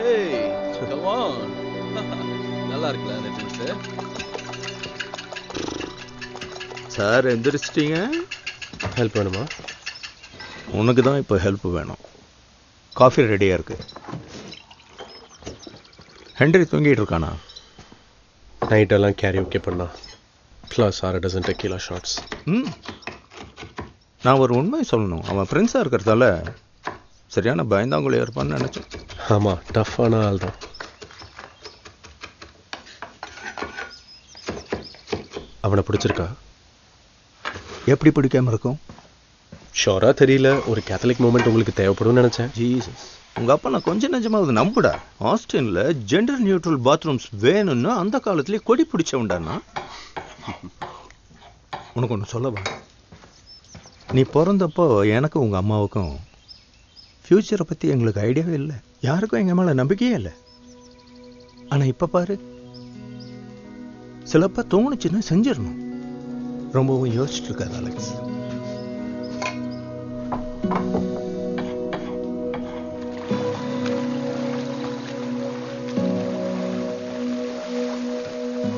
Hey, come on. நல்லா இருக்குல்ல அந்த ட்ரிங்க்ஸ்? சார் எந்திரிச்சிட்டீங்க? ஹெல்ப் வேணுமா? உனக்கு தான் இப்போ ஹெல்ப் வேணும். காஃபி ரெடியாக இருக்கு. ஹென்ரி தூங்கிட்டு இருக்கானா? நைட்டெல்லாம் கேரி ஓகே பண்ணா ப்ளஸ் 6 டசன் டெக்கீலா ஷாட்ஸ். நான் ஒரு உண்மையை சொல்லணும். அவன் ஃப்ரெண்ட்ஸாக இருக்கிறதால சரியான பயந்தாங்குழியாக இருப்பான்னு நினச்சேன். ஆமாம், டஃப்பான ஆள் தான். அவனை பிடிச்சிருக்கா? எப்படி பிடிக்காம இருக்கும்? ஷோராக தெரியல. ஒரு கேத்தலிக் மூமெண்ட் உங்களுக்கு தேவைப்படும்னு நினச்சேன். ஜீசஸ், உங்கள் அப்பா நான் கொஞ்சம் நெஞ்சமாவது நம்புடா. ஆஸ்டினில் ஜெண்டர் நியூட்ரல் பாத்ரூம்ஸ் வேணும்னு அந்த காலத்துலேயே கொடி பிடிச்சவன்டானா. உனக்கு ஒன்று சொல்லவா? நீ பிறந்தப்போ எனக்கும் உங்கள் அம்மாவுக்கும் ஃப்யூச்சரை பற்றி எங்களுக்கு ஐடியாவே இல்லை. யாருக்கும் எங்கள் மேலே நம்பிக்கையே இல்லை. ஆனால் இப்போ பாரு, சிலப்போ தோணுச்சுன்னா செஞ்சிடணும். ரொம்பவும் யோசிச்சுட்டு இருக்காது அலெக்ஸ்.